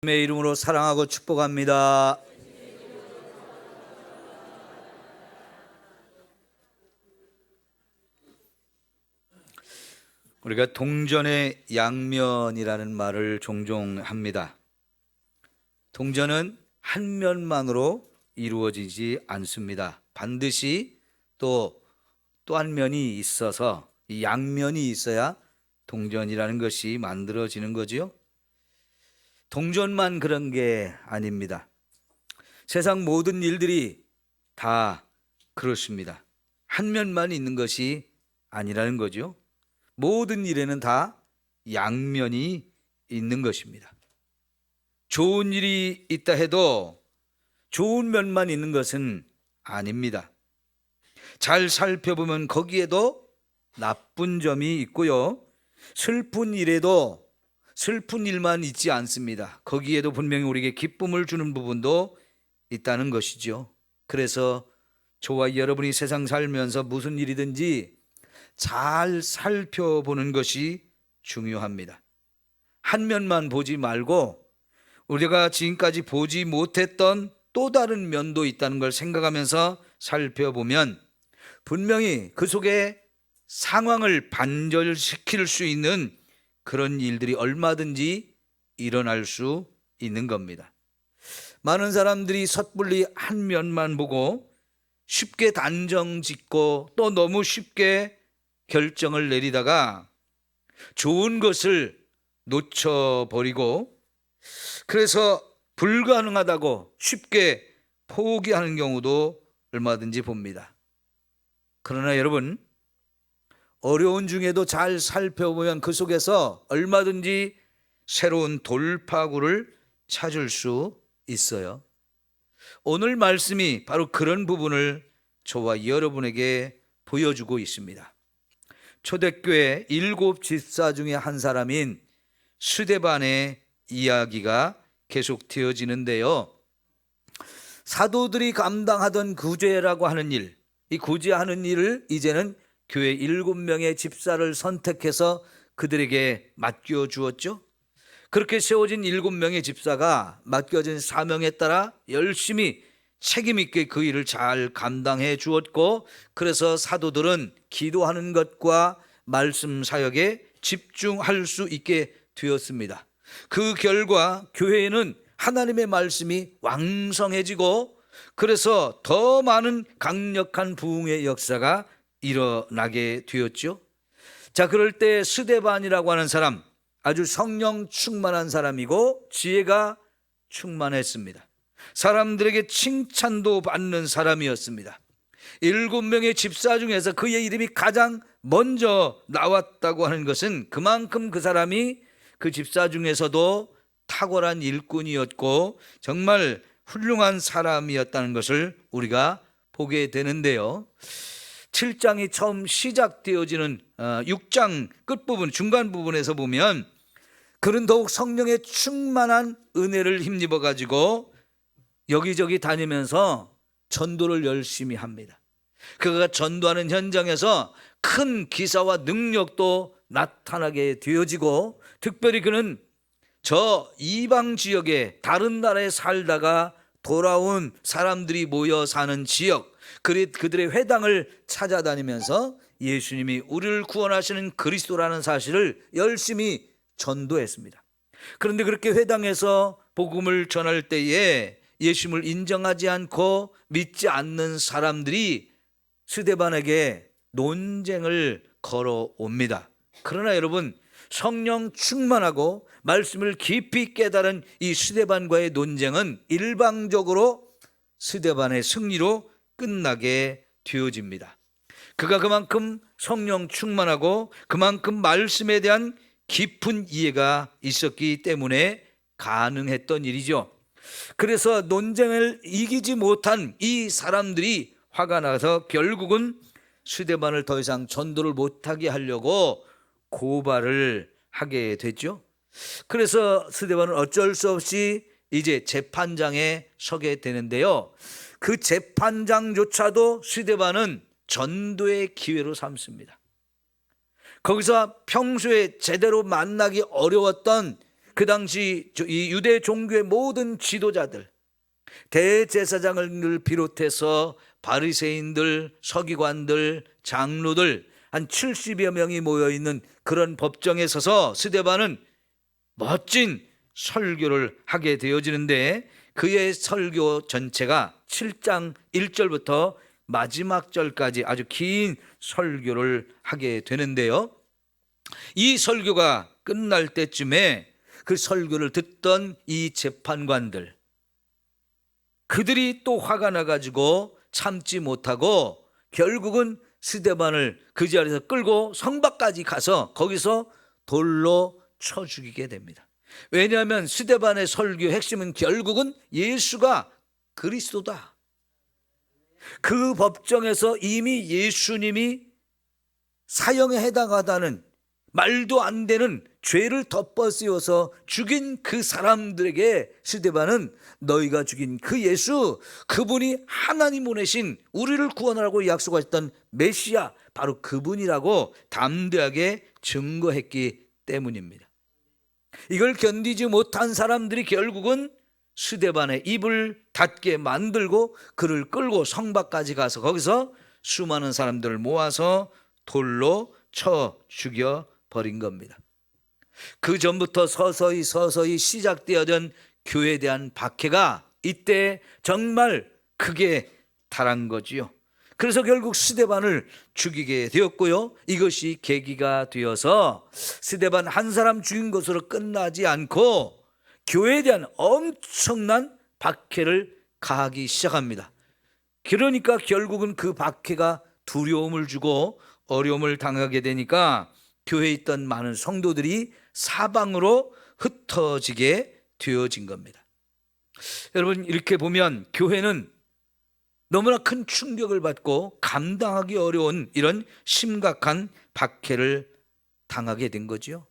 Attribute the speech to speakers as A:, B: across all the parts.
A: 주님의 이름으로 사랑하고 축복합니다. 우리가 동전의 양면이라는 말을 종종 합니다. 동전은 한 면만으로 이루어지지 않습니다. 반드시 또 한 면이 있어서 이 양면이 있어야 동전이라는 것이 만들어지는 거지요. 동전만 그런 게 아닙니다. 세상 모든 일들이 다 그렇습니다. 한 면만 있는 것이 아니라는 거죠. 모든 일에는 다 양면이 있는 것입니다. 좋은 일이 있다 해도 좋은 면만 있는 것은 아닙니다. 잘 살펴보면 거기에도 나쁜 점이 있고요. 슬픈 일에도 슬픈 일만 있지 않습니다. 거기에도 분명히 우리에게 기쁨을 주는 부분도 있다는 것이죠. 그래서 저와 여러분이 세상 살면서 무슨 일이든지 잘 살펴보는 것이 중요합니다. 한 면만 보지 말고 우리가 지금까지 보지 못했던 또 다른 면도 있다는 걸 생각하면서 살펴보면 분명히 그 속에 상황을 반전시킬 수 있는 그런 일들이 얼마든지 일어날 수 있는 겁니다. 많은 사람들이 섣불리 한 면만 보고 쉽게 단정 짓고 또 너무 쉽게 결정을 내리다가 좋은 것을 놓쳐버리고 그래서 불가능하다고 쉽게 포기하는 경우도 얼마든지 봅니다. 그러나 여러분, 어려운 중에도 잘 살펴보면 그 속에서 얼마든지 새로운 돌파구를 찾을 수 있어요. 오늘 말씀이 바로 그런 부분을 저와 여러분에게 보여주고 있습니다. 초대교회 7 집사 중에 한 사람인 스데반의 이야기가 계속되어지는데요. 사도들이 감당하던 구제라고 하는 일, 이 구제하는 일을 이제는 교회 7명의 집사를 선택해서 그들에게 맡겨주었죠. 그렇게 세워진 7명의 집사가 맡겨진 사명에 따라 열심히 책임 있게 그 일을 잘 감당해 주었고, 그래서 사도들은 기도하는 것과 말씀 사역에 집중할 수 있게 되었습니다. 그 결과 교회에는 하나님의 말씀이 왕성해지고 그래서 더 많은 강력한 부흥의 역사가 일어나게 되었죠. 자, 그럴 때 스데반이라고 하는 사람, 아주 성령 충만한 사람이고 지혜가 충만했습니다. 사람들에게 칭찬도 받는 사람이었습니다. 7명의 집사 중에서 그의 이름이 가장 먼저 나왔다고 하는 것은 그만큼 그 사람이 그 집사 중에서도 탁월한 일꾼이었고 정말 훌륭한 사람이었다는 것을 우리가 보게 되는데요. 7장이 처음 시작되어지는 6장 끝부분 중간 부분에서 보면 그는 더욱 성령의 충만한 은혜를 힘입어 가지고 여기저기 다니면서 전도를 열심히 합니다. 그가 전도하는 현장에서 큰 기사와 능력도 나타나게 되어지고 특별히 그는 저 이방 지역에 다른 나라에 살다가 돌아온 사람들이 모여 사는 지역, 그들의 회당을 찾아다니면서 예수님이 우리를 구원하시는 그리스도라는 사실을 열심히 전도했습니다. 그런데 그렇게 회당에서 복음을 전할 때에 예수님을 인정하지 않고 믿지 않는 사람들이 스데반에게 논쟁을 걸어옵니다. 그러나 여러분, 성령 충만하고 말씀을 깊이 깨달은 이 스데반과의 논쟁은 일방적으로 스데반의 승리로 끝나게 되어집니다. 그가 그만큼 성령 충만하고 그만큼 말씀에 대한 깊은 이해가 있었기 때문에 가능했던 일이죠. 그래서 논쟁을 이기지 못한 이 사람들이 화가 나서 결국은 스데반을 더 이상 전도를 못하게 하려고 고발을 하게 됐죠. 그래서 스데반은 어쩔 수 없이 이제 재판장에 서게 되는데요. 그 재판장조차도 스데반은 전도의 기회로 삼습니다. 거기서 평소에 제대로 만나기 어려웠던 그 당시 이 유대 종교의 모든 지도자들, 대제사장을 비롯해서 바리새인들, 서기관들, 장로들 한 70여 명이 모여있는 그런 법정에 서서 스데반은 멋진 설교를 하게 되어지는데, 그의 설교 전체가 7장 1절부터 마지막 절까지 아주 긴 설교를 하게 되는데요, 이 설교가 끝날 때쯤에 그 설교를 듣던 이 재판관들, 그들이 또 화가 나가지고 참지 못하고 결국은 스데반을 그 자리에서 끌고 성밖까지 가서 거기서 돌로 쳐 죽이게 됩니다. 왜냐하면 스데반의 설교의 핵심은 결국은 예수가 그리스도다. 그 법정에서 이미 예수님이 사형에 해당하다는 말도 안 되는 죄를 덮어 씌워서 죽인 그 사람들에게 스데반은 너희가 죽인 그 예수, 그분이 하나님 보내신 우리를 구원하라고 약속하셨던 메시아, 바로 그분이라고 담대하게 증거했기 때문입니다. 이걸 견디지 못한 사람들이 결국은 스데반의 입을 닫게 만들고 그를 끌고 성밖까지 가서 거기서 수많은 사람들을 모아서 돌로 쳐 죽여 버린 겁니다. 그 전부터 서서히 시작되어던 교회에 대한 박해가 이때 정말 크게 달한 거지요. 그래서 결국 스데반을 죽이게 되었고요, 이것이 계기가 되어서 스데반 한 사람 죽인 것으로 끝나지 않고 교회에 대한 엄청난 박해를 가하기 시작합니다. 그러니까 결국은 그 박해가 두려움을 주고 어려움을 당하게 되니까 교회에 있던 많은 성도들이 사방으로 흩어지게 되어진 겁니다. 여러분, 이렇게 보면 교회는 너무나 큰 충격을 받고 감당하기 어려운 이런 심각한 박해를 당하게 된 거죠.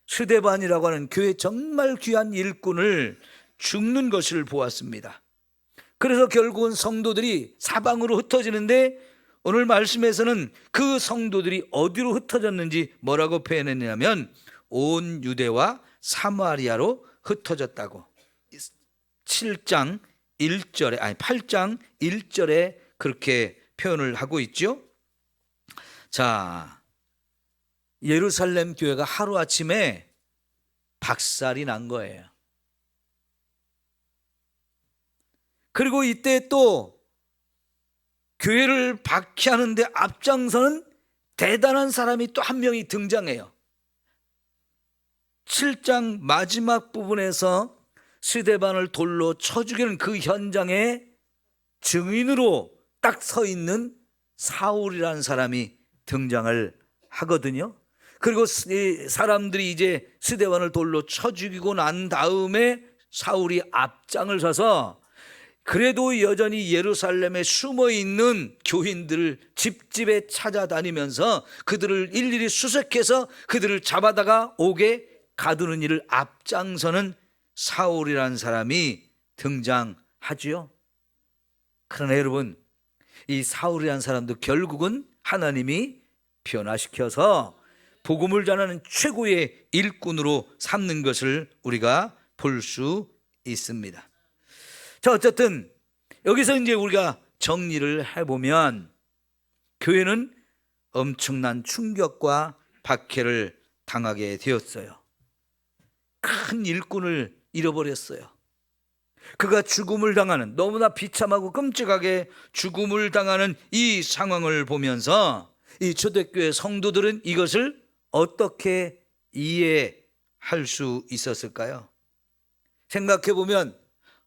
A: 스데반이라고 하는 교회 정말 귀한 일꾼을 죽는 것을 보았습니다. 그래서 결국은 성도들이 사방으로 흩어지는데, 오늘 말씀에서는 그 성도들이 어디로 흩어졌는지 뭐라고 표현했냐면 온 유대와 사마리아로 흩어졌다고 8장 1절에 그렇게 표현을 하고 있죠. 자, 예루살렘 교회가 하루아침에 박살이 난 거예요. 그리고 이때 또 교회를 박해하는데 앞장서는 대단한 사람이 또 한 명이 등장해요. 7장 마지막 부분에서 스데반을 돌로 쳐 죽이는 그 현장에 증인으로 딱 서 있는 사울이라는 사람이 등장을 하거든요. 그리고 사람들이 이제 스데반을 돌로 쳐 죽이고 난 다음에 사울이 앞장을 서서 그래도 여전히 예루살렘에 숨어있는 교인들을 집집에 찾아다니면서 그들을 일일이 수색해서 그들을 잡아다가 옥에 가두는 일을 앞장서는 사울이라는 사람이 등장하지요. 그러나 여러분, 이 사울이라는 사람도 결국은 하나님이 변화시켜서 복음을 전하는 최고의 일꾼으로 삼는 것을 우리가 볼 수 있습니다. 자, 어쨌든 여기서 이제 우리가 정리를 해보면 교회는 엄청난 충격과 박해를 당하게 되었어요. 큰 일꾼을 잃어버렸어요. 그가 죽음을 당하는, 너무나 비참하고 끔찍하게 죽음을 당하는 이 상황을 보면서 이 초대교회 성도들은 이것을 어떻게 이해할 수 있었을까요? 생각해보면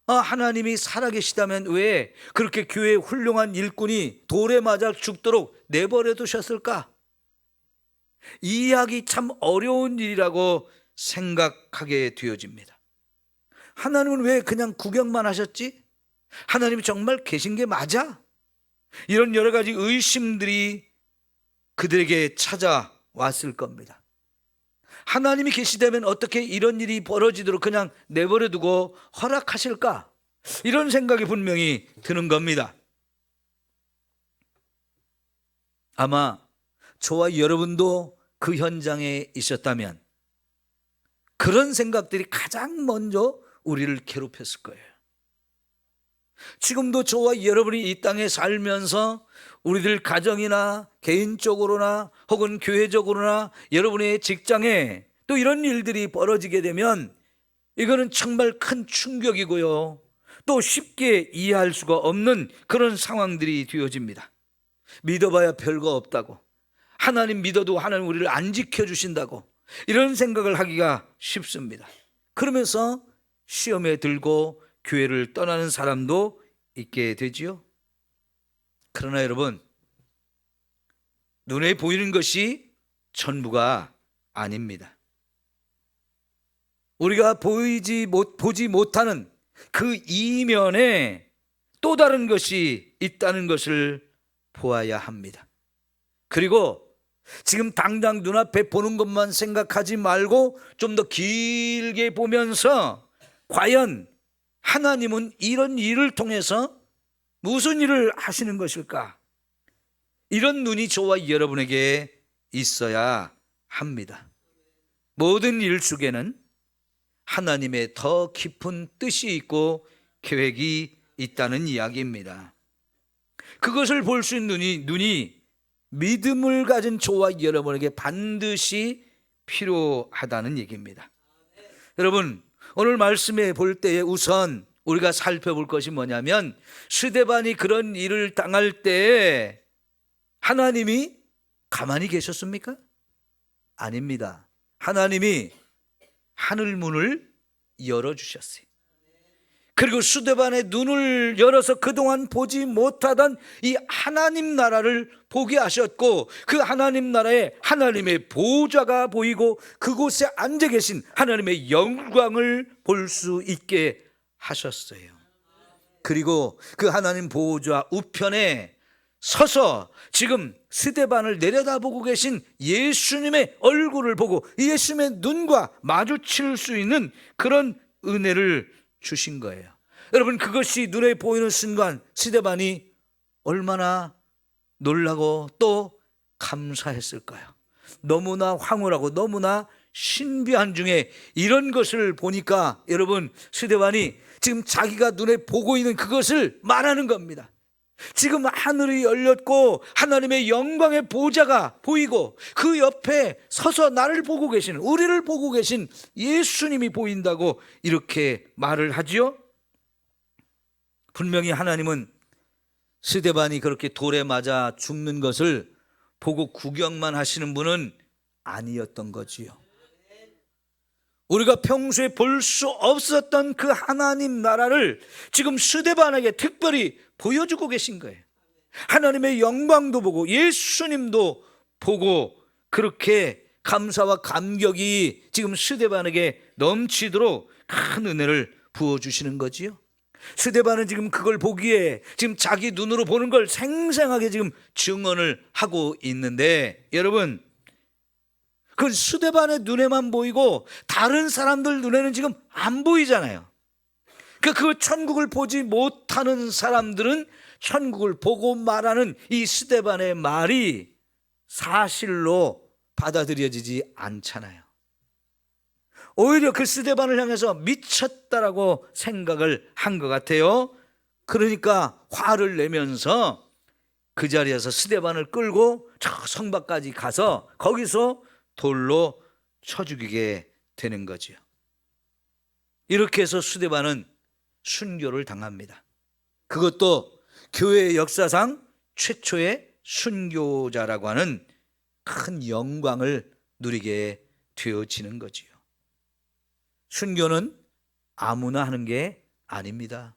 A: 하나님이 살아계시다면 왜 그렇게 교회의 훌륭한 일꾼이 돌에 맞아 죽도록 내버려 두셨을까? 이해하기 참 어려운 일이라고 생각하게 되어집니다. 하나님은 왜 그냥 구경만 하셨지? 하나님이 정말 계신 게 맞아? 이런 여러 가지 의심들이 그들에게 찾아왔을 겁니다. 하나님이 계시다면 어떻게 이런 일이 벌어지도록 그냥 내버려 두고 허락하실까? 이런 생각이 분명히 드는 겁니다. 아마 저와 여러분도 그 현장에 있었다면 그런 생각들이 가장 먼저 우리를 괴롭혔을 거예요. 지금도 저와 여러분이 이 땅에 살면서 우리들 가정이나 개인적으로나 혹은 교회적으로나 여러분의 직장에 또 이런 일들이 벌어지게 되면 이거는 정말 큰 충격이고요, 또 쉽게 이해할 수가 없는 그런 상황들이 되어집니다. 믿어봐야 별거 없다고, 하나님 믿어도 하나님 우리를 안 지켜주신다고, 이런 생각을 하기가 쉽습니다. 그러면서 시험에 들고 교회를 떠나는 사람도 있게 되지요. 그러나 여러분, 눈에 보이는 것이 전부가 아닙니다. 우리가 보지 못하는 그 이면에 또 다른 것이 있다는 것을 보아야 합니다. 그리고 지금 당장 눈앞에 보는 것만 생각하지 말고 좀 더 길게 보면서 과연 하나님은 이런 일을 통해서 무슨 일을 하시는 것일까? 이런 눈이 저와 여러분에게 있어야 합니다. 모든 일 속에는 하나님의 더 깊은 뜻이 있고 계획이 있다는 이야기입니다. 그것을 볼 수 있는 눈이 믿음을 가진 저와 여러분에게 반드시 필요하다는 얘기입니다. 여러분, 오늘 말씀에 볼 때에 우선 우리가 살펴볼 것이 뭐냐면, 스데반이 그런 일을 당할 때 하나님이 가만히 계셨습니까? 아닙니다. 하나님이 하늘 문을 열어주셨어요. 그리고 스데반의 눈을 열어서 그동안 보지 못하던 이 하나님 나라를 보게 하셨고, 그 하나님 나라에 하나님의 보좌가 보이고 그곳에 앉아 계신 하나님의 영광을 볼 수 있게 하셨어요. 그리고 그 하나님 보좌 우편에 서서 지금 스데반을 내려다보고 계신 예수님의 얼굴을 보고 예수님의 눈과 마주칠 수 있는 그런 은혜를 주신 거예요. 여러분, 그것이 눈에 보이는 순간 스데반이 얼마나 놀라고 또 감사했을까요? 너무나 황홀하고 너무나 신비한 중에 이런 것을 보니까 여러분, 스데반이 지금 자기가 눈에 보고 있는 그것을 말하는 겁니다. 지금 하늘이 열렸고 하나님의 영광의 보좌가 보이고 그 옆에 서서 나를 보고 계시는, 우리를 보고 계신 예수님이 보인다고 이렇게 말을 하지요. 분명히 하나님은 스데반이 그렇게 돌에 맞아 죽는 것을 보고 구경만 하시는 분은 아니었던 거지요. 우리가 평소에 볼 수 없었던 그 하나님 나라를 지금 스데반에게 특별히 보여주고 계신 거예요. 하나님의 영광도 보고 예수님도 보고 그렇게 감사와 감격이 지금 스데반에게 넘치도록 큰 은혜를 부어주시는 거지요. 스데반은 지금 그걸 보기에 지금 자기 눈으로 보는 걸 생생하게 지금 증언을 하고 있는데, 여러분, 그 스데반의 눈에만 보이고 다른 사람들 눈에는 지금 안 보이잖아요. 그 천국을 보지 못하는 사람들은 천국을 보고 말하는 이 스데반의 말이 사실로 받아들여지지 않잖아요. 오히려 그 스데반을 향해서 미쳤다라고 생각을 한 것 같아요. 그러니까 화를 내면서 그 자리에서 스데반을 끌고 저 성밖까지 가서 거기서 돌로 쳐 죽이게 되는 거죠. 이렇게 해서 스데반은 순교를 당합니다. 그것도 교회 역사상 최초의 순교자라고 하는 큰 영광을 누리게 되어지는 거지요. 순교는 아무나 하는 게 아닙니다.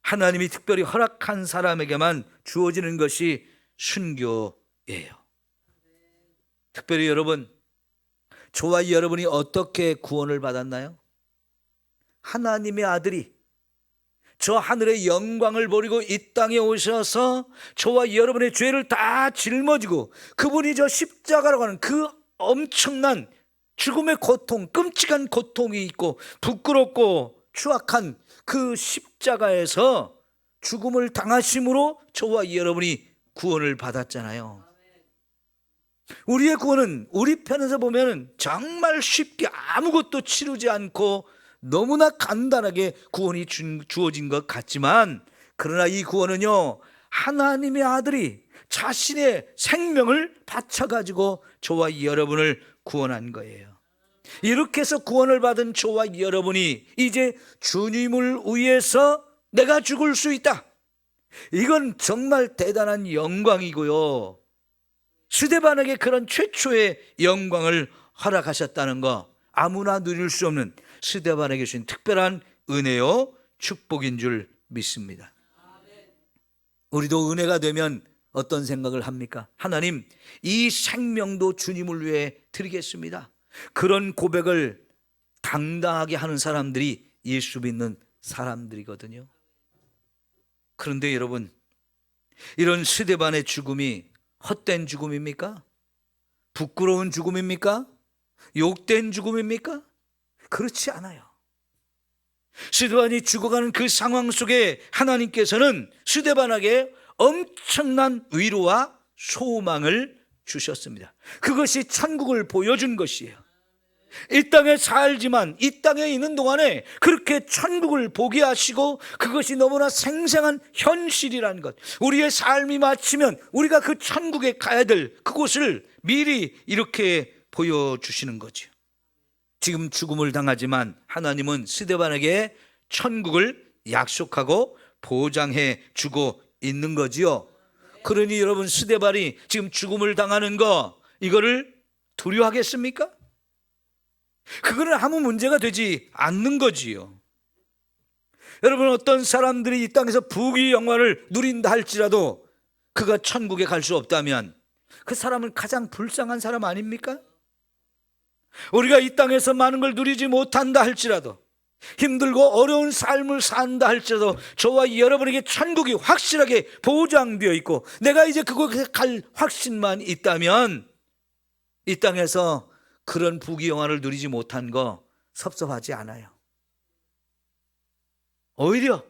A: 하나님이 특별히 허락한 사람에게만 주어지는 것이 순교예요. 특별히 여러분, 저와 여러분이 어떻게 구원을 받았나요? 하나님의 아들이 저 하늘의 영광을 버리고 이 땅에 오셔서 저와 여러분의 죄를 다 짊어지고 그분이 저 십자가라고 하는 그 엄청난 죽음의 고통, 끔찍한 고통이 있고 부끄럽고 추악한 그 십자가에서 죽음을 당하심으로 저와 여러분이 구원을 받았잖아요. 우리의 구원은 우리 편에서 보면 정말 쉽게 아무것도 치르지 않고 너무나 간단하게 구원이 주어진 것 같지만, 그러나 이 구원은요, 하나님의 아들이 자신의 생명을 바쳐가지고 저와 여러분을 구원한 거예요. 이렇게 해서 구원을 받은 저와 여러분이 이제 주님을 위해서 내가 죽을 수 있다. 이건 정말 대단한 영광이고요, 스데반에게 그런 최초의 영광을 허락하셨다는 거, 아무나 누릴 수 없는 스데반에게 주신 특별한 은혜요 축복인 줄 믿습니다. 우리도 은혜가 되면 어떤 생각을 합니까? 하나님, 이 생명도 주님을 위해 드리겠습니다. 그런 고백을 당당하게 하는 사람들이 예수 믿는 사람들이거든요. 그런데 여러분, 이런 스데반의 죽음이 헛된 죽음입니까? 부끄러운 죽음입니까? 욕된 죽음입니까? 그렇지 않아요. 스데반이 죽어가는 그 상황 속에 하나님께서는 스데반에게 엄청난 위로와 소망을 주셨습니다. 그것이 천국을 보여준 것이에요. 이 땅에 살지만 이 땅에 있는 동안에 그렇게 천국을 보게 하시고, 그것이 너무나 생생한 현실이라는 것, 우리의 삶이 마치면 우리가 그 천국에 가야 될 그곳을 미리 이렇게 보여주시는 거죠. 지금 죽음을 당하지만 하나님은 스데반에게 천국을 약속하고 보장해 주고 있는 거지요. 그러니 여러분, 스데반이 지금 죽음을 당하는 거, 이거를 두려워하겠습니까? 그거는 아무 문제가 되지 않는 거지요. 여러분, 어떤 사람들이 이 땅에서 부귀 영화를 누린다 할지라도 그가 천국에 갈 수 없다면 그 사람은 가장 불쌍한 사람 아닙니까? 우리가 이 땅에서 많은 걸 누리지 못한다 할지라도, 힘들고 어려운 삶을 산다 할지라도 저와 여러분에게 천국이 확실하게 보장되어 있고 내가 이제 그곳에 갈 확신만 있다면 이 땅에서 그런 부귀영화를 누리지 못한 거 섭섭하지 않아요. 오히려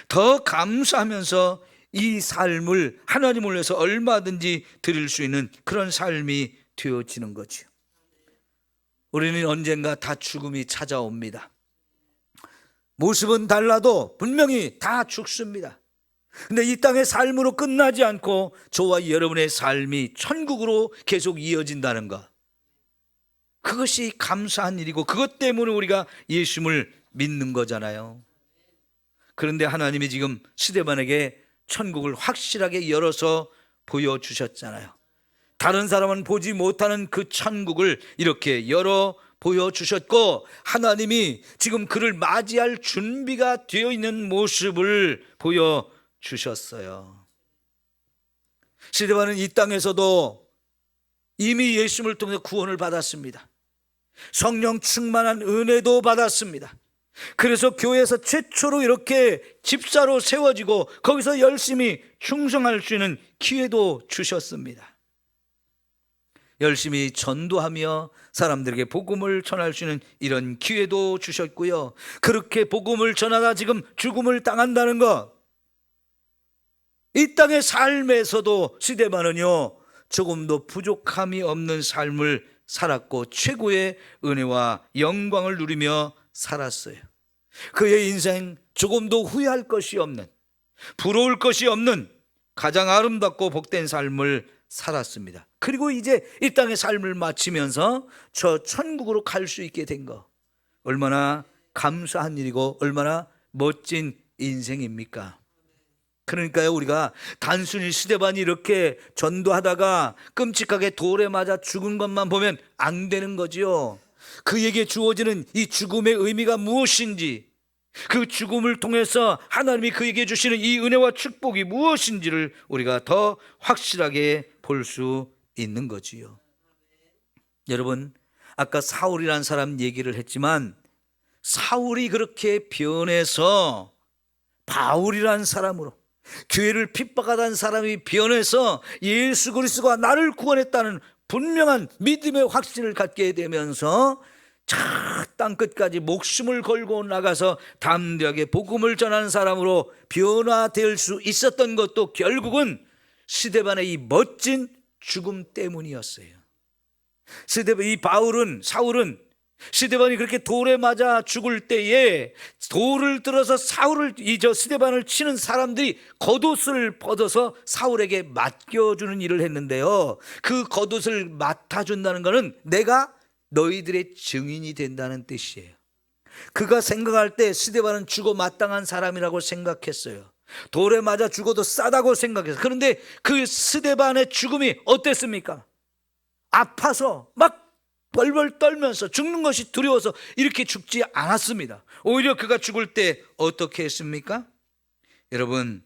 A: 더 감사하면서 이 삶을 하나님을 위해서 얼마든지 드릴 수 있는 그런 삶이 되어지는 거죠. 우리는 언젠가 다 죽음이 찾아옵니다. 모습은 달라도 분명히 다 죽습니다. 근데 이 땅의 삶으로 끝나지 않고 저와 여러분의 삶이 천국으로 계속 이어진다는 것, 그것이 감사한 일이고 그것 때문에 우리가 예수님을 믿는 거잖아요. 그런데 하나님이 지금 스데반에게 천국을 확실하게 열어서 보여주셨잖아요. 다른 사람은 보지 못하는 그 천국을 이렇게 열어 보여주셨고, 하나님이 지금 그를 맞이할 준비가 되어 있는 모습을 보여주셨어요. 스데반은 이 땅에서도 이미 예수님을 통해 구원을 받았습니다. 성령 충만한 은혜도 받았습니다. 그래서 교회에서 최초로 이렇게 집사로 세워지고 거기서 열심히 충성할 수 있는 기회도 주셨습니다. 열심히 전도하며 사람들에게 복음을 전할 수 있는 이런 기회도 주셨고요. 그렇게 복음을 전하다 지금 죽음을 당한다는 것, 이 땅의 삶에서도 스데반은요 조금도 부족함이 없는 삶을 살았고 최고의 은혜와 영광을 누리며 살았어요. 그의 인생 조금도 후회할 것이 없는, 부러울 것이 없는 가장 아름답고 복된 삶을 살았습니다. 그리고 이제 이 땅의 삶을 마치면서 저 천국으로 갈 수 있게 된 거, 얼마나 감사한 일이고 얼마나 멋진 인생입니까? 그러니까요, 우리가 단순히 스데반이 이렇게 전도하다가 끔찍하게 돌에 맞아 죽은 것만 보면 안 되는 거지요. 그에게 주어지는 이 죽음의 의미가 무엇인지, 그 죽음을 통해서 하나님이 그에게 주시는 이 은혜와 축복이 무엇인지를 우리가 더 확실하게 볼 수 있는 거지요. 여러분, 아까 사울이라는 사람 얘기를 했지만 사울이 그렇게 변해서 바울이라는 사람으로, 교회를 핍박하던 사람이 변해서 예수 그리스도가 나를 구원했다는 분명한 믿음의 확신을 갖게 되면서 저 땅끝까지 목숨을 걸고 나가서 담대하게 복음을 전하는 사람으로 변화될 수 있었던 것도 결국은 스데반의 이 멋진 죽음 때문이었어요. 사울은 스데반이 그렇게 돌에 맞아 죽을 때에 돌을 들어서 스데반을 치는 사람들이 겉옷을 벗어서 사울에게 맡겨주는 일을 했는데요, 그 겉옷을 맡아준다는 것은 내가 너희들의 증인이 된다는 뜻이에요. 그가 생각할 때 스데반은 죽어 마땅한 사람이라고 생각했어요. 돌에 맞아 죽어도 싸다고 생각했어요. 그런데 그 스데반의 죽음이 어땠습니까? 아파서 막 벌벌 떨면서 죽는 것이 두려워서 이렇게 죽지 않았습니다. 오히려 그가 죽을 때 어떻게 했습니까? 여러분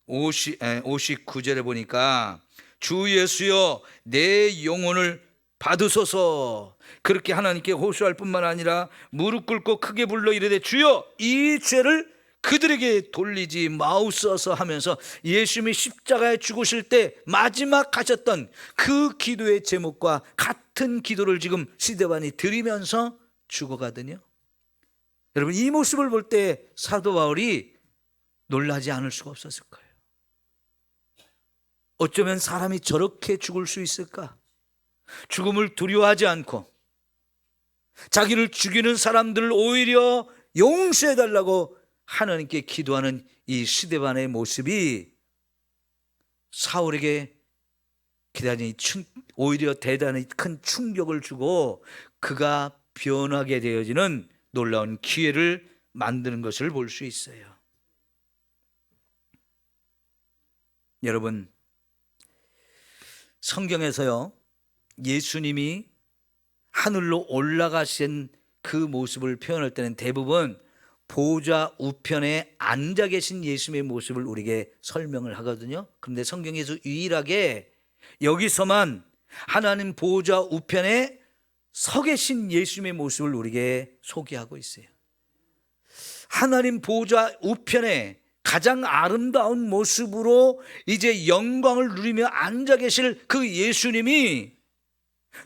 A: 59절에 보니까 주 예수여 내 영혼을 받으소서, 그렇게 하나님께 호소할 뿐만 아니라 무릎 꿇고 크게 불러 이르되 주여 이 죄를 그들에게 돌리지 마옵소서 하면서 예수님이 십자가에 죽으실 때 마지막 하셨던 그 기도의 제목과 같은 기도를 지금 스데반이 드리면서 죽어가거든요. 여러분 이 모습을 볼 때 사도 바울이 놀라지 않을 수가 없었을 거예요. 어쩌면 사람이 저렇게 죽을 수 있을까? 죽음을 두려워하지 않고 자기를 죽이는 사람들을 오히려 용서해달라고 하나님께 기도하는 이 스데반의 모습이 사울에게 오히려 대단히 큰 충격을 주고 그가 변하게 되어지는 놀라운 기회를 만드는 것을 볼 수 있어요. 여러분 성경에서요 예수님이 하늘로 올라가신 그 모습을 표현할 때는 대부분 보좌 우편에 앉아 계신 예수님의 모습을 우리에게 설명을 하거든요. 그런데 성경에서 유일하게 여기서만 하나님 보좌 우편에 서 계신 예수님의 모습을 우리에게 소개하고 있어요. 하나님 보좌 우편에 가장 아름다운 모습으로 이제 영광을 누리며 앉아 계실 그 예수님이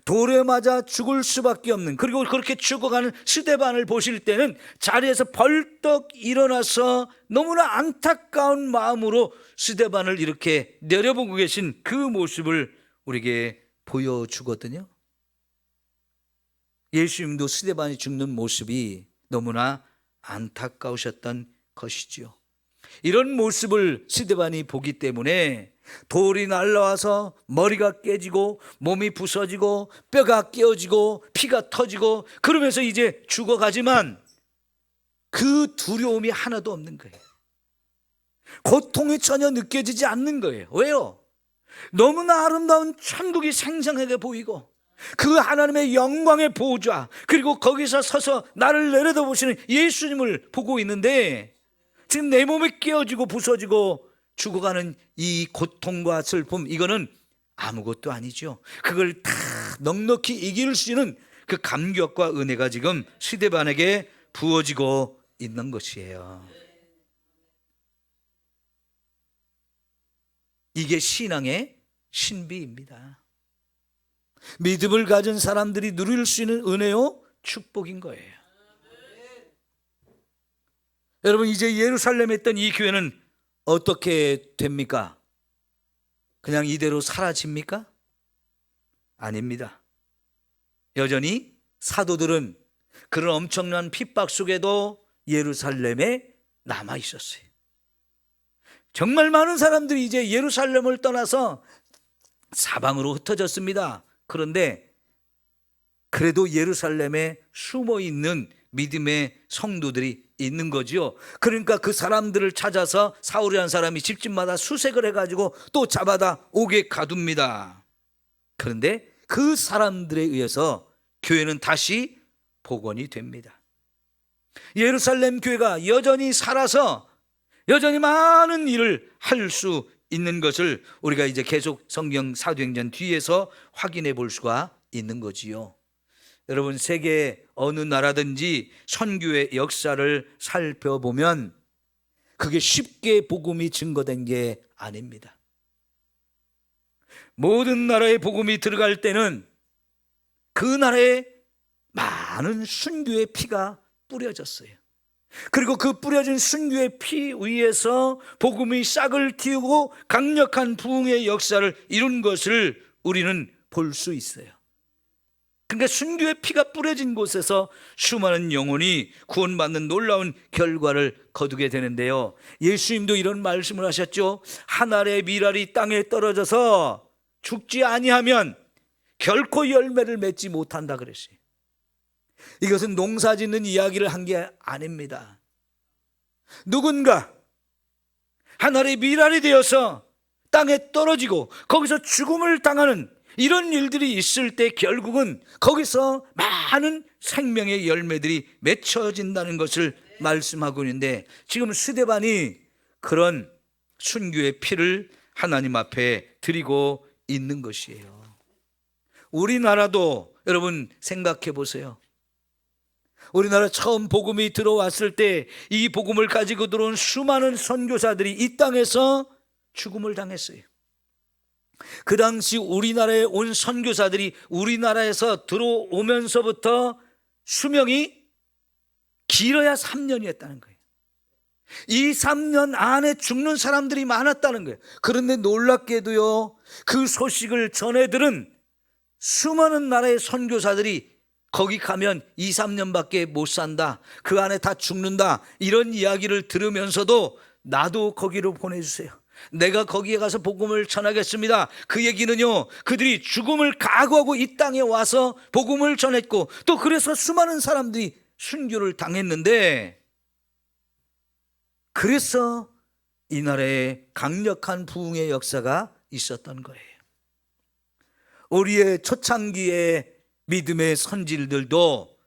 A: 돌에 맞아 죽을 수밖에 없는, 그리고 그렇게 죽어가는 스데반을 보실 때는 자리에서 벌떡 일어나서 너무나 안타까운 마음으로 스데반을 이렇게 내려보고 계신 그 모습을 우리에게 보여주거든요. 예수님도 스데반이 죽는 모습이 너무나 안타까우셨던 것이지요. 이런 모습을 스데반이 보기 때문에 돌이 날라와서 머리가 깨지고 몸이 부서지고 뼈가 깨어지고 피가 터지고 그러면서 이제 죽어가지만 그 두려움이 하나도 없는 거예요. 고통이 전혀 느껴지지 않는 거예요. 왜요? 너무나 아름다운 천국이 생생하게 보이고 그 하나님의 영광의 보좌, 그리고 거기서 서서 나를 내려다보시는 예수님을 보고 있는데 지금 내 몸이 깨어지고 부서지고 죽어가는 이 고통과 슬픔, 이거는 아무것도 아니죠. 그걸 다 넉넉히 이길 수 있는 그 감격과 은혜가 지금 스데반에게 부어지고 있는 것이에요. 이게 신앙의 신비입니다. 믿음을 가진 사람들이 누릴 수 있는 은혜요 축복인 거예요. 여러분 이제 예루살렘에 있던 이 교회는 어떻게 됩니까? 그냥 이대로 사라집니까? 아닙니다. 여전히 사도들은 그런 엄청난 핍박 속에도 예루살렘에 남아 있었어요. 정말 많은 사람들이 이제 예루살렘을 떠나서 사방으로 흩어졌습니다. 그런데 그래도 예루살렘에 숨어 있는 믿음의 성도들이 있는 거죠. 그러니까 그 사람들을 찾아서 사울이라는 사람이 집집마다 수색을 해가지고 또 잡아다 오게 가둡니다. 그런데 그 사람들에 의해서 교회는 다시 복원이 됩니다. 예루살렘 교회가 여전히 살아서 여전히 많은 일을 할 수 있는 것을 우리가 이제 계속 성경 사도행전 뒤에서 확인해 볼 수가 있는 거지요. 여러분 세계 어느 나라든지 선교의 역사를 살펴보면 그게 쉽게 복음이 증거된 게 아닙니다. 모든 나라에 복음이 들어갈 때는 그 나라에 많은 순교의 피가 뿌려졌어요. 그리고 그 뿌려진 순교의 피 위에서 복음이 싹을 틔우고 강력한 부흥의 역사를 이룬 것을 우리는 볼 수 있어요. 그러니까 순교의 피가 뿌려진 곳에서 수많은 영혼이 구원받는 놀라운 결과를 거두게 되는데요, 예수님도 이런 말씀을 하셨죠. 한 알의 밀알이 땅에 떨어져서 죽지 아니하면 결코 열매를 맺지 못한다 그랬어요. 이것은 농사 짓는 이야기를 한 게 아닙니다. 누군가 한 알의 밀알이 되어서 땅에 떨어지고 거기서 죽음을 당하는 이런 일들이 있을 때 결국은 거기서 많은 생명의 열매들이 맺혀진다는 것을 말씀하고 있는데, 지금 스데반이 그런 순교의 피를 하나님 앞에 드리고 있는 것이에요. 우리나라도 여러분 생각해 보세요. 우리나라 처음 복음이 들어왔을 때 이 복음을 가지고 들어온 수많은 선교사들이 이 땅에서 죽음을 당했어요. 그 당시 우리나라에 온 선교사들이 우리나라에서 들어오면서부터 수명이 길어야 3년이었다는 거예요. 이 3년 안에 죽는 사람들이 많았다는 거예요. 그런데 놀랍게도요, 그 소식을 전해 들은 수많은 나라의 선교사들이 거기 가면 2, 3년밖에 못 산다, 그 안에 다 죽는다, 이런 이야기를 들으면서도 나도 거기로 보내주세요, 내가 거기에 가서 복음을 전하겠습니다. 그 얘기는요, 그들이 죽음을 각오하고 이 땅에 와서 복음을 전했고, 또 그래서 수많은 사람들이 순교를 당했는데, 그래서 이 나라에 강력한 부흥의 역사가 있었던 거예요. 우리의 초창기의 믿음의 선질들도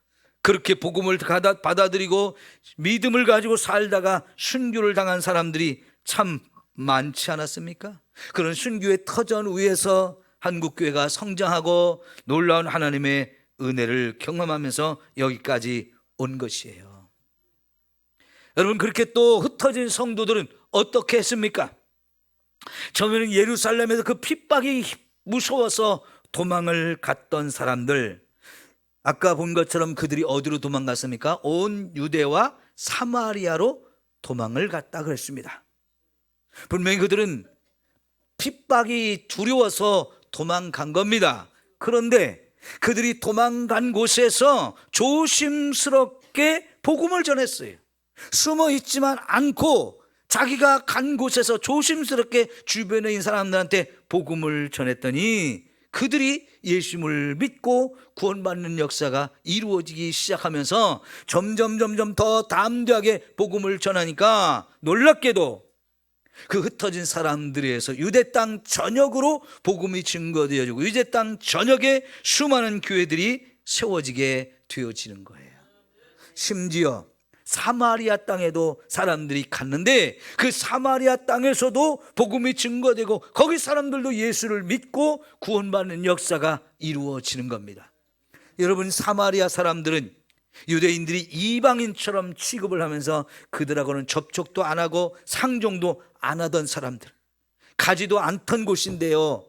A: 그렇게 복음을 받아들이고 믿음을 가지고 살다가 순교를 당한 사람들이 참 많지 않았습니까? 그런 순교의 터전 위에서 한국교회가 성장하고 놀라운 하나님의 은혜를 경험하면서 여기까지 온 것이에요. 여러분, 그렇게 또 흩어진 성도들은 어떻게 했습니까? 처음에는 예루살렘에서 그 핍박이 무서워서 도망을 갔던 사람들, 아까 본 것처럼 그들이 어디로 도망갔습니까? 온 유대와 사마리아로 도망을 갔다 그랬습니다. 분명히 그들은 핍박이 두려워서 도망간 겁니다. 그런데 그들이 도망간 곳에서 조심스럽게 복음을 전했어요. 숨어 있지만 않고 자기가 간 곳에서 조심스럽게 주변에 있는 사람들한테 복음을 전했더니 그들이 예수님을 믿고 구원받는 역사가 이루어지기 시작하면서 점점 더 담대하게 복음을 전하니까 놀랍게도 그 흩어진 사람들에 의해서 유대 땅 전역으로 복음이 증거되어지고 유대 땅 전역에 수많은 교회들이 세워지게 되어지는 거예요. 심지어 사마리아 땅에도 사람들이 갔는데 그 사마리아 땅에서도 복음이 증거되고 거기 사람들도 예수를 믿고 구원받는 역사가 이루어지는 겁니다. 여러분, 사마리아 사람들은 유대인들이 이방인처럼 취급을 하면서 그들하고는 접촉도 안 하고 상종도 안 하던 사람들, 가지도 않던 곳인데요,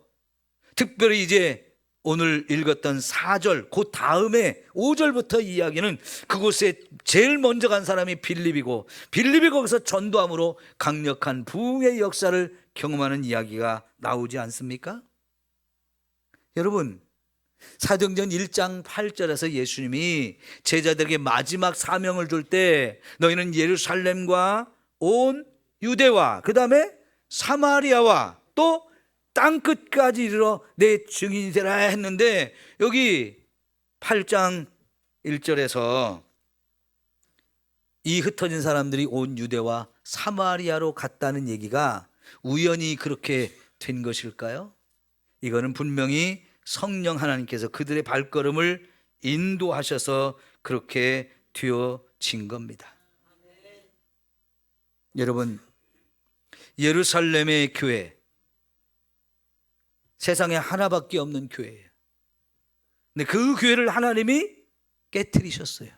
A: 특별히 이제 오늘 읽었던 4절 그 다음에 5절부터 이야기는 그곳에 제일 먼저 간 사람이 빌립이고 빌립이 거기서 전도함으로 강력한 부흥의 역사를 경험하는 이야기가 나오지 않습니까? 여러분, 사도행전 1장 8절에서 예수님이 제자들에게 마지막 사명을 줄 때 너희는 예루살렘과 온 유대와 그 다음에 사마리아와 또 땅끝까지 이르러 내 증인이 되라 했는데, 여기 8장 1절에서 이 흩어진 사람들이 온 유대와 사마리아로 갔다는 얘기가 우연히 그렇게 된 것일까요? 이거는 분명히 성령 하나님께서 그들의 발걸음을 인도하셔서 그렇게 되어진 겁니다. 여러분, 예루살렘의 교회, 세상에 하나밖에 없는 교회예요. 근데 그 교회를 하나님이 깨트리셨어요.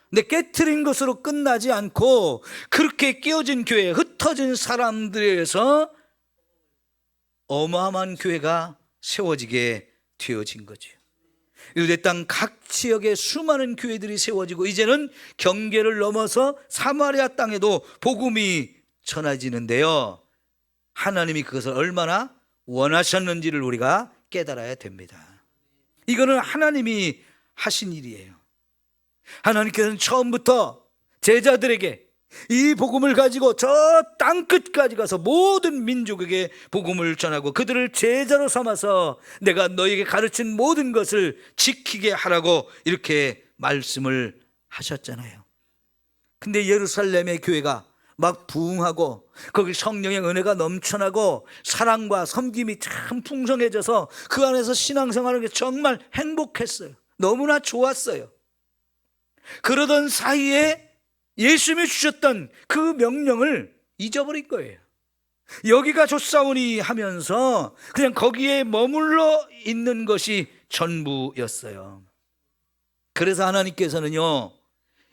A: 근데 깨트린 것으로 끝나지 않고 그렇게 끼어진 교회, 흩어진 사람들에 의해서 어마어마한 교회가 세워지게 되어진 거죠. 유대 땅 각 지역에 수많은 교회들이 세워지고 이제는 경계를 넘어서 사마리아 땅에도 복음이 전해지는데요, 하나님이 그것을 얼마나 원하셨는지를 우리가 깨달아야 됩니다. 이거는 하나님이 하신 일이에요. 하나님께서는 처음부터 제자들에게 이 복음을 가지고 저 땅끝까지 가서 모든 민족에게 복음을 전하고 그들을 제자로 삼아서 내가 너에게 가르친 모든 것을 지키게 하라고 이렇게 말씀을 하셨잖아요. 근데 예루살렘의 교회가 막 부흥하고 거기 성령의 은혜가 넘쳐나고 사랑과 섬김이 참 풍성해져서 그 안에서 신앙생활하는 게 정말 행복했어요. 너무나 좋았어요. 그러던 사이에 예수님이 주셨던 그 명령을 잊어버린 거예요. 여기가 좋사오니 하면서 그냥 거기에 머물러 있는 것이 전부였어요. 그래서 하나님께서는요,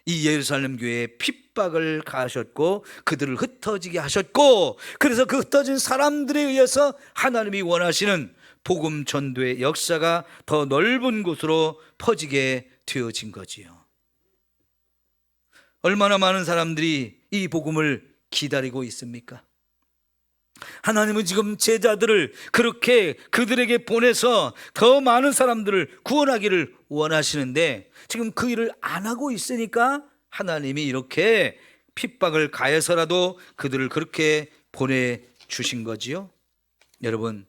A: 이 예루살렘 교회에 핍박을 가하셨고 그들을 흩어지게 하셨고, 그래서 그 흩어진 사람들에 의해서 하나님이 원하시는 복음 전도의 역사가 더 넓은 곳으로 퍼지게 되어진 거지요. 얼마나 많은 사람들이 이 복음을 기다리고 있습니까? 하나님은 지금 제자들을 그렇게 그들에게 보내서 더 많은 사람들을 구원하기를 원하시는데 지금 그 일을 안 하고 있으니까 하나님이 이렇게 핍박을 가해서라도 그들을 그렇게 보내주신 거지요. 여러분,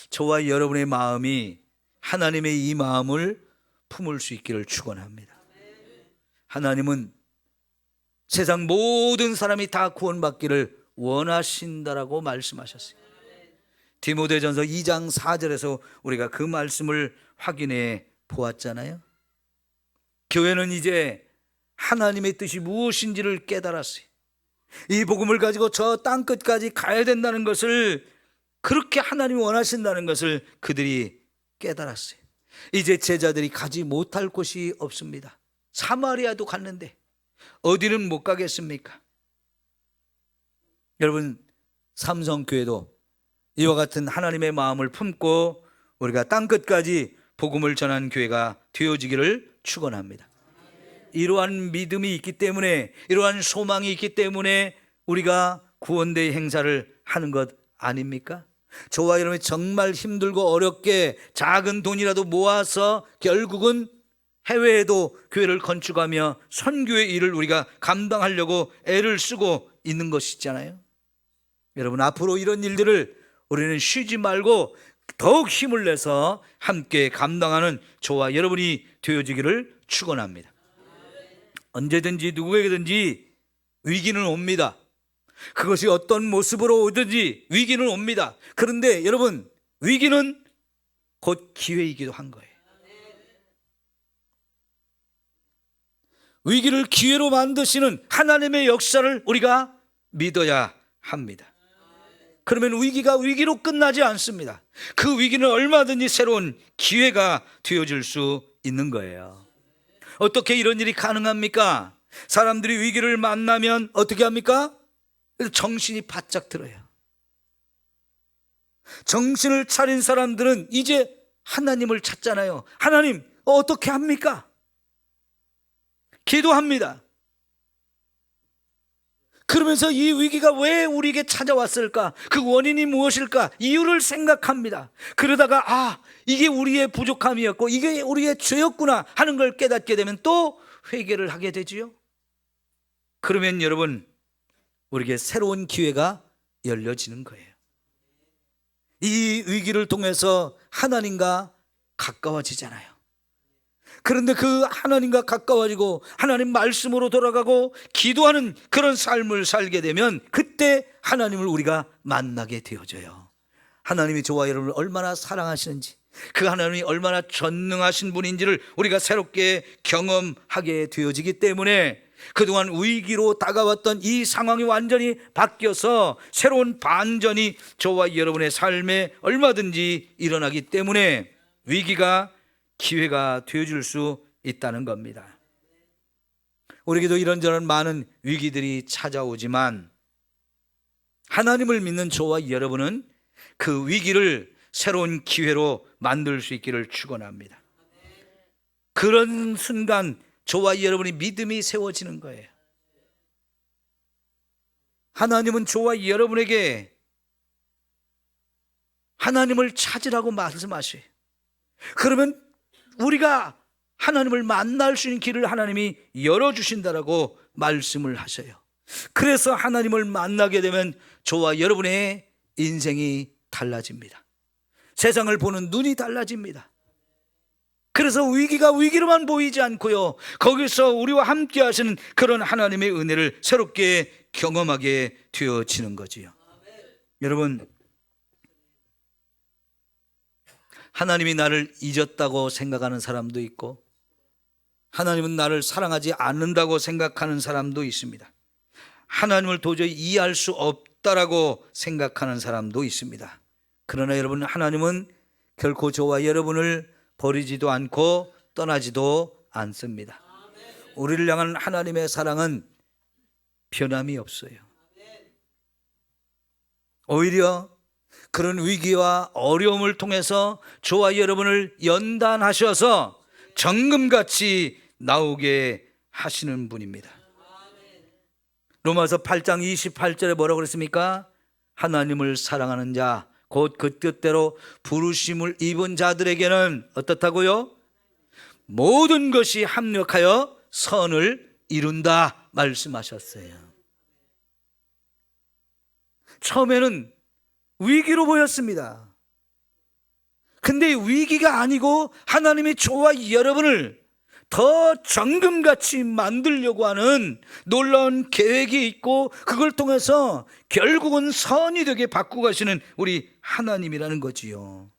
A: 저와 여러분의 마음이 하나님의 이 마음을 품을 수 있기를 축원합니다. 하나님은 세상 모든 사람이 다 구원받기를 원하신다라고 말씀하셨어요. 디모데전서 2장 4절에서 우리가 그 말씀을 확인해 보았잖아요. 교회는 이제 하나님의 뜻이 무엇인지를 깨달았어요. 이 복음을 가지고 저 땅끝까지 가야 된다는 것을, 그렇게 하나님이 원하신다는 것을 그들이 깨달았어요. 이제 제자들이 가지 못할 곳이 없습니다. 사마리아도 갔는데 어디는 못 가겠습니까? 여러분, 삼성교회도 이와 같은 하나님의 마음을 품고 우리가 땅끝까지 복음을 전한 교회가 되어지기를 축원합니다. 이러한 믿음이 있기 때문에, 이러한 소망이 있기 때문에 우리가 구원대의 행사를 하는 것 아닙니까? 저와 여러분이 정말 힘들고 어렵게 작은 돈이라도 모아서 결국은 해외에도 교회를 건축하며 선교의 일을 우리가 감당하려고 애를 쓰고 있는 것이잖아요. 여러분, 앞으로 이런 일들을 우리는 쉬지 말고 더욱 힘을 내서 함께 감당하는 저와 여러분이 되어지기를 축원합니다. 언제든지 누구에게든지 위기는 옵니다. 그것이 어떤 모습으로 오든지 위기는 옵니다. 그런데 여러분, 위기는 곧 기회이기도 한 거예요. 위기를 기회로 만드시는 하나님의 역사를 우리가 믿어야 합니다. 그러면 위기가 위기로 끝나지 않습니다. 그 위기는 얼마든지 새로운 기회가 되어질 수 있는 거예요. 어떻게 이런 일이 가능합니까? 사람들이 위기를 만나면 어떻게 합니까? 정신이 바짝 들어요. 정신을 차린 사람들은 이제 하나님을 찾잖아요. 하나님, 어떻게 합니까? 기도합니다. 그러면서 이 위기가 왜 우리에게 찾아왔을까? 그 원인이 무엇일까? 이유를 생각합니다. 그러다가 이게 우리의 부족함이었고 이게 우리의 죄였구나 하는 걸 깨닫게 되면 또 회개를 하게 되지요. 그러면 여러분, 우리에게 새로운 기회가 열려지는 거예요. 이 위기를 통해서 하나님과 가까워지잖아요. 그런데 그 하나님과 가까워지고 하나님 말씀으로 돌아가고 기도하는 그런 삶을 살게 되면 그때 하나님을 우리가 만나게 되어져요. 하나님이 저와 여러분을 얼마나 사랑하시는지, 그 하나님이 얼마나 전능하신 분인지를 우리가 새롭게 경험하게 되어지기 때문에 그동안 위기로 다가왔던 이 상황이 완전히 바뀌어서 새로운 반전이 저와 여러분의 삶에 얼마든지 일어나기 때문에 위기가 기회가 되어줄 수 있다는 겁니다. 우리에게도 이런저런 많은 위기들이 찾아오지만 하나님을 믿는 저와 여러분은 그 위기를 새로운 기회로 만들 수 있기를 축원합니다. 그런 순간 저와 여러분의 믿음이 세워지는 거예요. 하나님은 저와 여러분에게 하나님을 찾으라고 말씀하셔요. 그러면 우리가 하나님을 만날 수 있는 길을 하나님이 열어주신다라고 말씀을 하셔요. 그래서 하나님을 만나게 되면 저와 여러분의 인생이 달라집니다. 세상을 보는 눈이 달라집니다. 그래서 위기가 위기로만 보이지 않고요, 거기서 우리와 함께 하시는 그런 하나님의 은혜를 새롭게 경험하게 되어지는 거지요. 여러분, 하나님이 나를 잊었다고 생각하는 사람도 있고, 하나님은 나를 사랑하지 않는다고 생각하는 사람도 있습니다. 하나님을 도저히 이해할 수 없다라고 생각하는 사람도 있습니다. 그러나 여러분, 하나님은 결코 저와 여러분을 버리지도 않고 떠나지도 않습니다. 우리를 향한 하나님의 사랑은 변함이 없어요. 오히려 그런 위기와 어려움을 통해서 저와 여러분을 연단하셔서 정금같이 나오게 하시는 분입니다. 로마서 8장 28절에 뭐라고 그랬습니까? 하나님을 사랑하는 자, 곧 그 뜻대로 부르심을 입은 자들에게는 어떻다고요? 모든 것이 합력하여 선을 이룬다 말씀하셨어요. 처음에는 위기로 보였습니다. 근데 위기가 아니고 하나님이 저와 여러분을 더 정금같이 만들려고 하는 놀라운 계획이 있고, 그걸 통해서 결국은 선이 되게 바꾸고 가시는 우리 하나님이라는 거지요.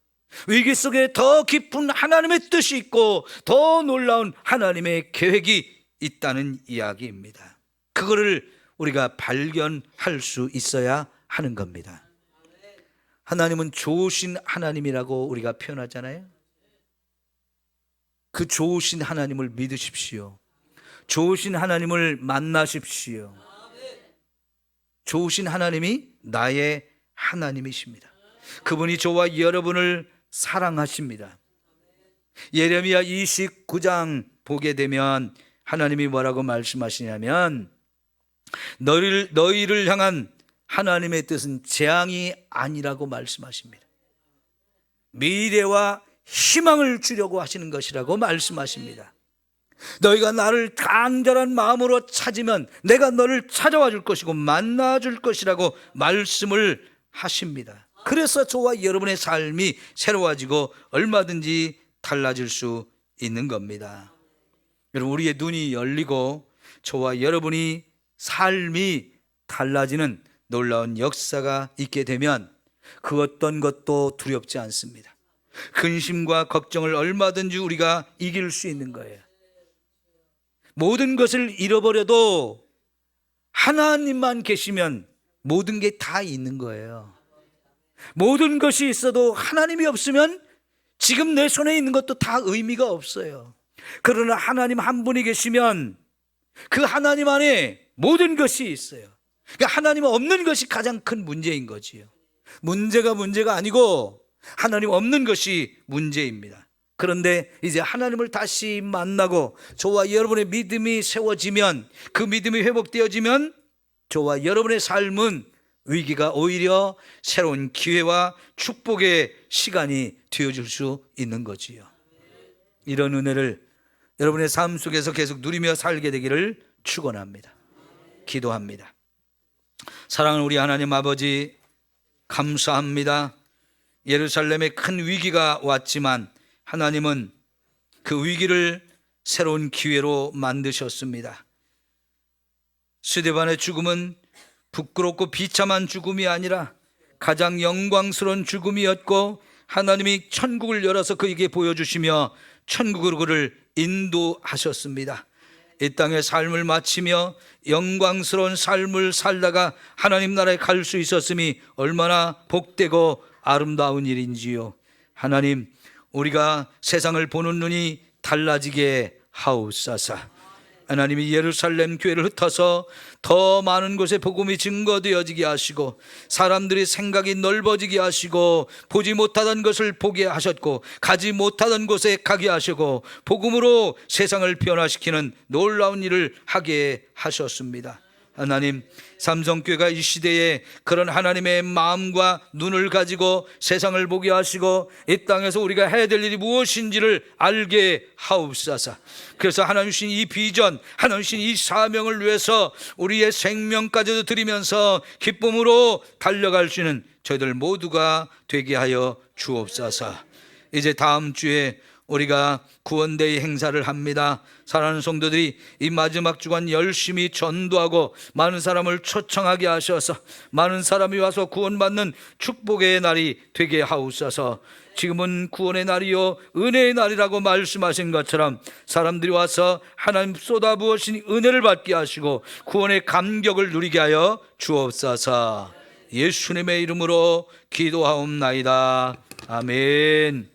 A: 위기 속에 더 깊은 하나님의 뜻이 있고 더 놀라운 하나님의 계획이 있다는 이야기입니다. 그거를 우리가 발견할 수 있어야 하는 겁니다. 하나님은 좋으신 하나님이라고 우리가 표현하잖아요. 그 좋으신 하나님을 믿으십시오. 좋으신 하나님을 만나십시오. 좋으신 하나님이 나의 하나님이십니다. 그분이 저와 여러분을 사랑하십니다. 예레미야 29장 보게 되면 하나님이 뭐라고 말씀하시냐면, 너희를 향한 하나님의 뜻은 재앙이 아니라고 말씀하십니다. 미래와 희망을 주려고 하시는 것이라고 말씀하십니다. 너희가 나를 간절한 마음으로 찾으면 내가 너를 찾아와 줄 것이고 만나 줄 것이라고 말씀을 하십니다. 그래서 저와 여러분의 삶이 새로워지고 얼마든지 달라질 수 있는 겁니다. 여러분, 우리의 눈이 열리고 저와 여러분이 삶이 달라지는 놀라운 역사가 있게 되면 그 어떤 것도 두렵지 않습니다. 근심과 걱정을 얼마든지 우리가 이길 수 있는 거예요. 모든 것을 잃어버려도 하나님만 계시면 모든 게 다 있는 거예요. 모든 것이 있어도 하나님이 없으면 지금 내 손에 있는 것도 다 의미가 없어요. 그러나 하나님 한 분이 계시면 그 하나님 안에 모든 것이 있어요. 그러니까 하나님 없는 것이 가장 큰 문제인 거지요. 문제가 아니고 하나님 없는 것이 문제입니다. 그런데 이제 하나님을 다시 만나고 저와 여러분의 믿음이 세워지면, 그 믿음이 회복되어지면 저와 여러분의 삶은 위기가 오히려 새로운 기회와 축복의 시간이 되어줄 수 있는 거지요. 이런 은혜를 여러분의 삶 속에서 계속 누리며 살게 되기를 축원합니다. 기도합니다. 사랑하는 우리 하나님 아버지, 감사합니다. 예루살렘에 큰 위기가 왔지만 하나님은 그 위기를 새로운 기회로 만드셨습니다. 스데반의 죽음은 부끄럽고 비참한 죽음이 아니라 가장 영광스러운 죽음이었고, 하나님이 천국을 열어서 그에게 보여주시며 천국으로 그를 인도하셨습니다. 이 땅의 삶을 마치며 영광스러운 삶을 살다가 하나님 나라에 갈 수 있었음이 얼마나 복되고 아름다운 일인지요. 하나님, 우리가 세상을 보는 눈이 달라지게 하옵소서. 하나님이 예루살렘 교회를 흩어서 더 많은 곳에 복음이 증거되어지게 하시고 사람들의 생각이 넓어지게 하시고 보지 못하던 것을 보게 하셨고 가지 못하던 곳에 가게 하시고 복음으로 세상을 변화시키는 놀라운 일을 하게 하셨습니다. 하나님, 삼성교회가 이 시대에 그런 하나님의 마음과 눈을 가지고 세상을 보게 하시고 이 땅에서 우리가 해야 될 일이 무엇인지를 알게 하옵소서. 그래서 하나님 주신 이 비전, 하나님 주신 이 사명을 위해서 우리의 생명까지도 드리면서 기쁨으로 달려갈 수 있는 저희들 모두가 되게 하여 주옵소서. 이제 다음 주에 우리가 구원데이 행사를 합니다. 사랑하는 성도들이 이 마지막 주간 열심히 전도하고 많은 사람을 초청하게 하셔서 많은 사람이 와서 구원받는 축복의 날이 되게 하옵소서. 지금은 구원의 날이요 은혜의 날이라고 말씀하신 것처럼 사람들이 와서 하나님 쏟아부으신 은혜를 받게 하시고 구원의 감격을 누리게 하여 주옵소서. 예수님의 이름으로 기도하옵나이다. 아멘.